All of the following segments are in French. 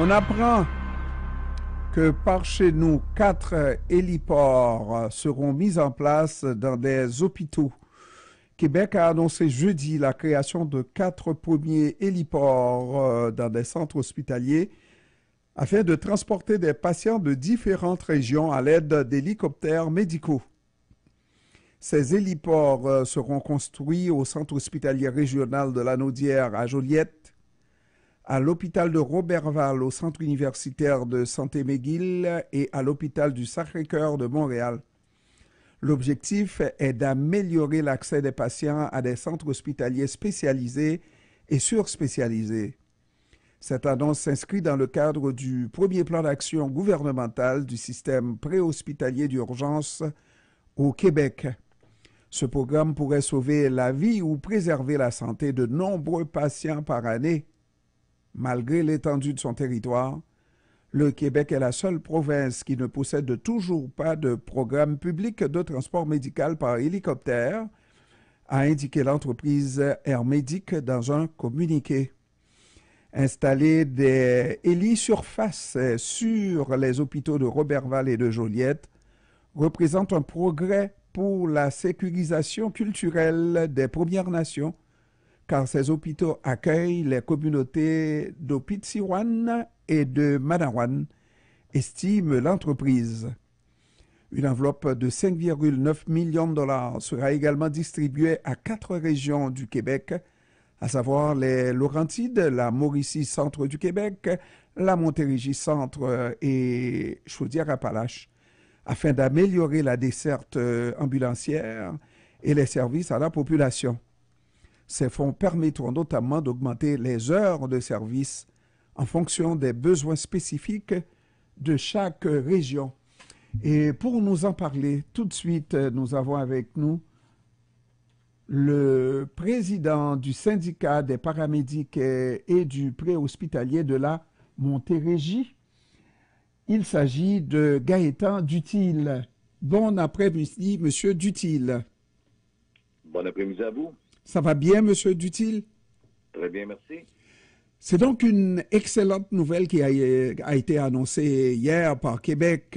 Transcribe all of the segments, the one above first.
On apprend que par chez nous, 4 héliports seront mis en place dans des hôpitaux. Québec a annoncé jeudi la création de 4 premiers héliports dans des centres hospitaliers afin de transporter des patients de différentes régions à l'aide d'hélicoptères médicaux. Ces héliports seront construits au centre hospitalier régional de Lanaudière à Joliette, à l'hôpital de Roberval au centre universitaire de santé McGill et à l'hôpital du Sacré-Cœur de Montréal. L'objectif est d'améliorer l'accès des patients à des centres hospitaliers spécialisés et surspécialisés. Cette annonce s'inscrit dans le cadre du premier plan d'action gouvernemental du système préhospitalier d'urgence au Québec. Ce programme pourrait sauver la vie ou préserver la santé de nombreux patients par année. Malgré l'étendue de son territoire, le Québec est la seule province qui ne possède toujours pas de programme public de transport médical par hélicoptère, a indiqué l'entreprise Air Médic dans un communiqué. Installer des hélisurfaces sur les hôpitaux de Roberval et de Joliette représente un progrès pour la sécurisation culturelle des Premières Nations, car ces hôpitaux accueillent les communautés d'Opitsiwan et de Manawan, estime l'entreprise. Une enveloppe de 5,9 millions de dollars sera également distribuée à 4 régions du Québec, à savoir les Laurentides, la Mauricie centre du Québec, la Montérégie centre et Chaudière-Appalaches, afin d'améliorer la desserte ambulancière et les services à la population. Ces fonds permettront notamment d'augmenter les heures de service en fonction des besoins spécifiques de chaque région. Et pour nous en parler, tout de suite, nous avons avec nous le président du syndicat des paramédics et du préhospitalier de la Montérégie. Il s'agit de Gaétan Dutil. Bon après-midi, Monsieur Dutil. Bon après-midi à vous. Ça va bien, Monsieur Dutil? Très bien, merci. C'est donc une excellente nouvelle qui a été annoncée hier par Québec.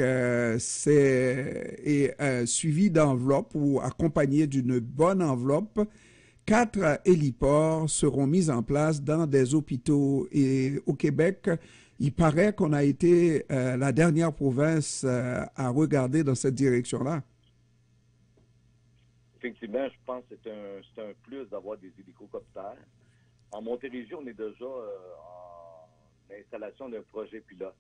C'est suivi d'enveloppes ou accompagné d'une bonne enveloppe. 4 héliports seront mis en place dans des hôpitaux. Et au Québec, il paraît qu'on a été la dernière province à regarder dans cette direction-là. Effectivement, je pense que c'est un plus d'avoir des hélicoptères. En Montérégie, on est déjà en installation d'un projet pilote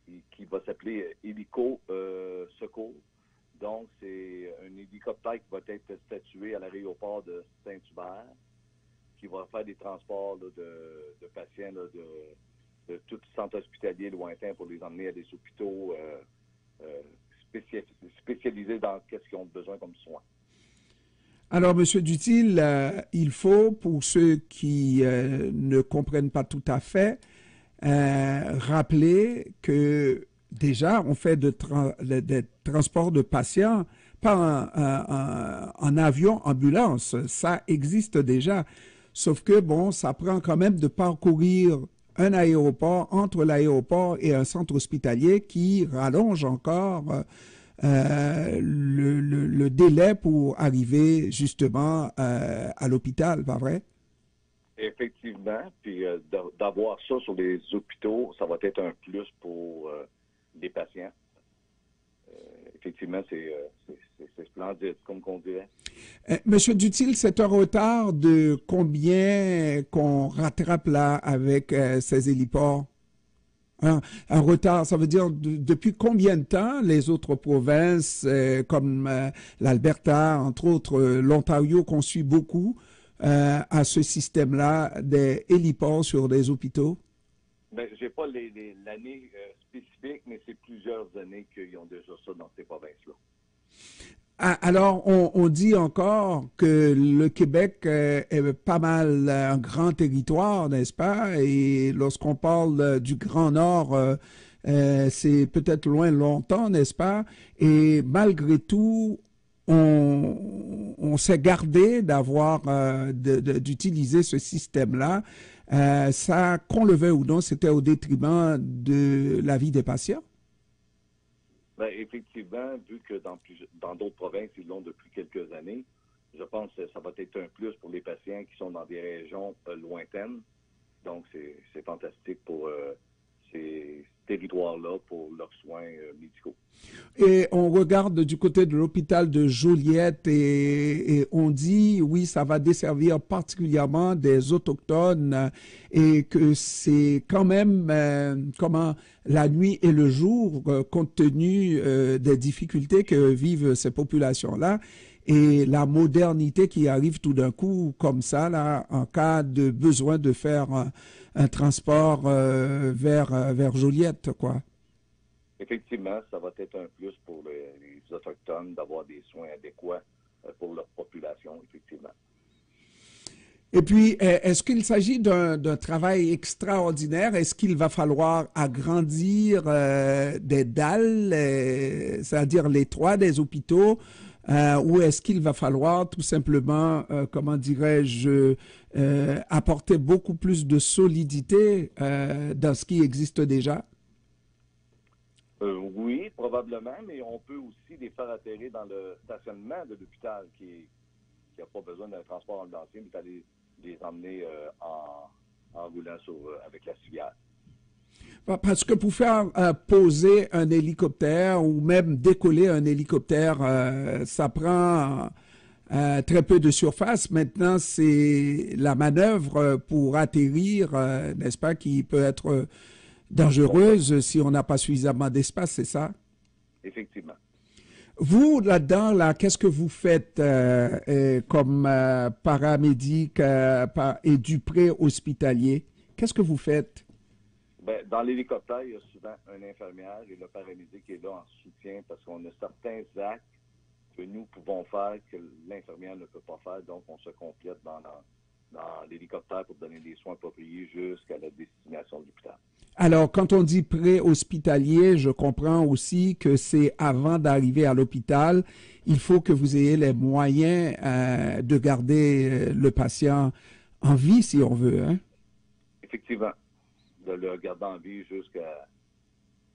qui va s'appeler Hélico Secours. Donc, c'est un hélicoptère qui va être statué à l'aéroport de Saint-Hubert, qui va faire des transports là, de patients là, de tout centre hospitalier lointain pour les emmener à des hôpitaux spécialisés dans ce qu'ils ont besoin comme soins. Alors, M. Dutil, il faut, pour ceux qui ne comprennent pas tout à fait, rappeler que déjà, on fait des transports de patients, pas en avion, ambulance. Ça existe déjà. Sauf que, bon, ça prend quand même de parcourir un aéroport, entre l'aéroport et un centre hospitalier qui rallonge encore le délai pour arriver justement à l'hôpital, pas vrai? Effectivement, puis d'avoir ça sur les hôpitaux, ça va être un plus pour les patients. Effectivement, c'est splendide, comme on dirait. Monsieur Dutil, c'est un retard de combien qu'on rattrape là avec ces héliports? Un retard, ça veut dire depuis combien de temps les autres provinces, comme l'Alberta, entre autres l'Ontario, qu'on suit beaucoup, à ce système-là des héliports sur des hôpitaux? Ben, j'ai pas l'année spécifique, mais c'est plusieurs années qu'ils ont déjà ça dans ces provinces-là. Alors, on dit encore que le Québec est pas mal un grand territoire, n'est-ce pas? Et lorsqu'on parle du Grand Nord, c'est peut-être loin longtemps, n'est-ce pas? Et malgré tout, on s'est gardé d'avoir d'utiliser ce système-là. Ça, qu'on le veuille ou non, c'était au détriment de la vie des patients. Ben, effectivement, vu que dans d'autres provinces, ils l'ont depuis quelques années, je pense que ça va être un plus pour les patients qui sont dans des régions lointaines. Donc, c'est fantastique pour ces territoires-là pour leurs soins médicaux. Et on regarde du côté de l'hôpital de Joliette et on dit, oui, ça va desservir particulièrement des autochtones et que c'est quand même comment la nuit et le jour, compte tenu des difficultés que vivent ces populations-là et la modernité qui arrive tout d'un coup comme ça, là, en cas de besoin de faire un transport vers Joliette, quoi. Effectivement, ça va être un plus pour les Autochtones d'avoir des soins adéquats pour leur population, effectivement. Et puis, est-ce qu'il s'agit d'un travail extraordinaire? Est-ce qu'il va falloir agrandir des dalles, c'est-à-dire les toits des hôpitaux, ou est-ce qu'il va falloir tout simplement, comment dirais-je, apporter beaucoup plus de solidité dans ce qui existe déjà? Oui, probablement, mais on peut aussi les faire atterrir dans le stationnement de l'hôpital qui n'a pas besoin d'un transport ambulancier, mais d'aller les emmener en roulant avec la civière. Parce que pour faire poser un hélicoptère ou même décoller un hélicoptère, ça prend très peu de surface. Maintenant, c'est la manœuvre pour atterrir, n'est-ce pas, qui peut être dangereuse si on n'a pas suffisamment d'espace, c'est ça? Effectivement. Vous, là-dedans, là, qu'est-ce que vous faites comme paramédic et du pré-hospitalier? Qu'est-ce que vous faites? Ben, dans l'hélicoptère, il y a souvent un infirmière et le paramédic est là en soutien parce qu'on a certains actes que nous pouvons faire que l'infirmière ne peut pas faire. Donc, on se complète dans l'hélicoptère pour donner des soins appropriés jusqu'à la destination de l'hôpital. Alors, quand on dit pré-hospitalier, je comprends aussi que c'est avant d'arriver à l'hôpital, il faut que vous ayez les moyens de garder le patient en vie, si on veut. Hein? Effectivement. De le garder en vie jusqu'à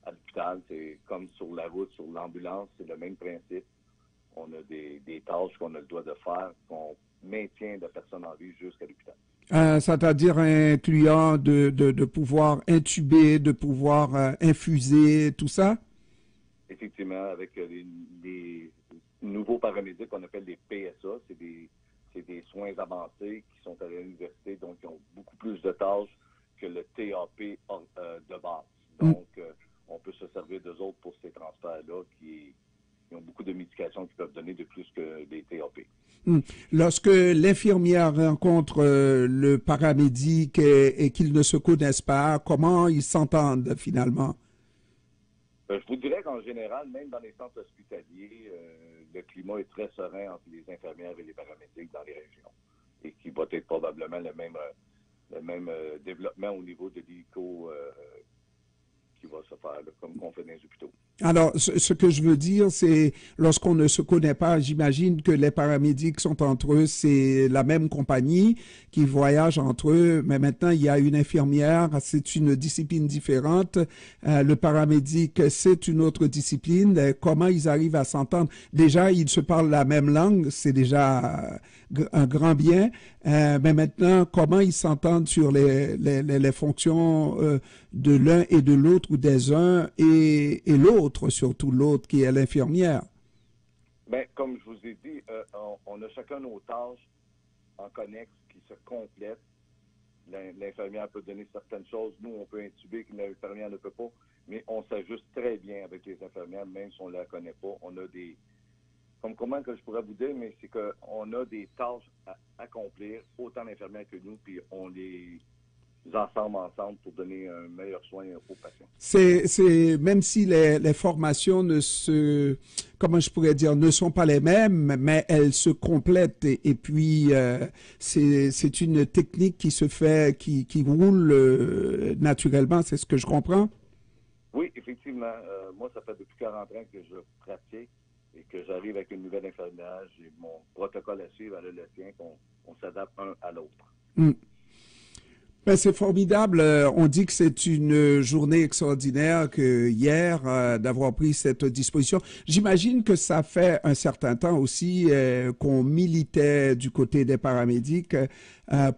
l'hôpital, c'est comme sur la route, sur l'ambulance, c'est le même principe. On a des tâches qu'on a le droit de faire, qu'on maintient la personne en vie jusqu'à l'hôpital. C'est-à-dire incluant de pouvoir intuber, de pouvoir infuser, tout ça? Effectivement, avec les nouveaux paramédics qu'on appelle les PSA, c'est des soins avancés qui sont à l'université, donc qui ont beaucoup plus de tâches que le TAP de base. Donc, on peut se servir d'eux autres pour ces transferts-là qui ont beaucoup de médications qui peuvent donner de plus que des TAP. Lorsque l'infirmière rencontre le paramédic et qu'ils ne se connaissent pas, comment ils s'entendent finalement? Je vous dirais qu'en général, même dans les centres hospitaliers, le climat est très serein entre les infirmières et les paramédics dans les régions et qui va être probablement le même développement au niveau de l'hélico qui va se faire, là, comme qu'on fait dans les hôpitaux. Alors, ce que je veux dire, c'est lorsqu'on ne se connaît pas, j'imagine que les paramédics sont entre eux, c'est la même compagnie qui voyage entre eux, mais maintenant il y a une infirmière, c'est une discipline différente, le paramédic, c'est une autre discipline. Comment ils arrivent à s'entendre? Déjà, ils se parlent la même langue, c'est déjà un grand bien, mais maintenant, comment ils s'entendent sur les fonctions de l'un et de l'autre ou des uns et l'autre, surtout l'autre qui est l'infirmière? Bien, comme je vous ai dit, on a chacun nos tâches en connexe qui se complètent. L'infirmière peut donner certaines choses. Nous, on peut intuber que l'infirmière ne peut pas, mais on s'ajuste très bien avec les infirmières, même si on ne la connaît pas. On a des... Comment que je pourrais vous dire, mais c'est qu'on a des tâches à accomplir, autant l'infirmière que nous, puis on les ensemble pour donner un meilleur soin aux patients. C'est même si les formations comment je pourrais dire, ne sont pas les mêmes, mais elles se complètent et puis c'est une technique qui se fait, qui roule naturellement, c'est ce que je comprends? Oui, effectivement. Moi, ça fait depuis 40 ans que je pratique et que j'arrive avec une nouvelle infirmière, j'ai mon protocole à suivre, elle a le sien, qu'on s'adapte un à l'autre. Mm. Ben, c'est formidable. On dit que c'est une journée extraordinaire que hier d'avoir pris cette disposition. J'imagine que ça fait un certain temps aussi qu'on militait du côté des paramédics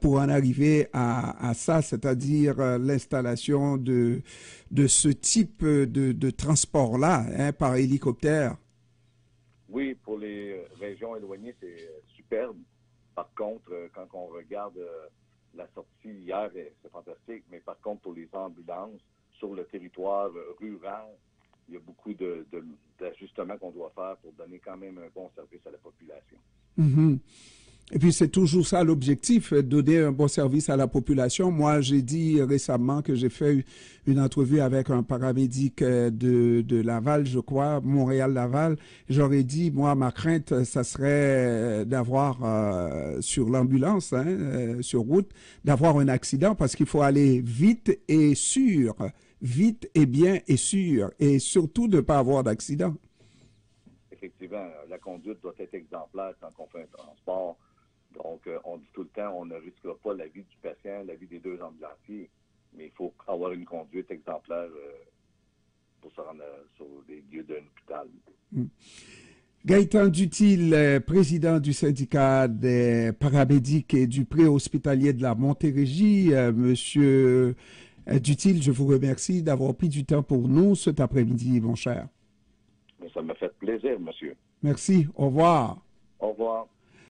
pour en arriver à ça, c'est-à-dire l'installation de ce type de transport-là hein, par hélicoptère. Oui, pour les régions éloignées, c'est superbe. Par contre, quand on regarde la sortie hier, c'est fantastique, mais par contre, pour les ambulances sur le territoire rural, il y a beaucoup d'ajustements qu'on doit faire pour donner quand même un bon service à la population. Mm-hmm. Et puis c'est toujours ça l'objectif, donner un bon service à la population. Moi, j'ai dit récemment que j'ai fait une entrevue avec un paramédic de Laval, je crois, Montréal-Laval. J'aurais dit, moi, ma crainte, ça serait d'avoir sur l'ambulance, hein, sur route, d'avoir un accident parce qu'il faut aller vite et sûr, vite et bien et sûr, et surtout de ne pas avoir d'accident. Effectivement, la conduite doit être exemplaire quand on fait un transport. Donc, on dit tout le temps, on ne risquera pas la vie du patient, la vie des deux ambulanciers, mais il faut avoir une conduite exemplaire pour se rendre sur les lieux d'un hôpital. Gaëtan Dutil, président du syndicat des paramédics et du préhospitalier de la Montérégie. Monsieur Dutil, je vous remercie d'avoir pris du temps pour nous cet après-midi, mon cher. Ça m'a fait plaisir, monsieur. Merci. Au revoir. Au revoir.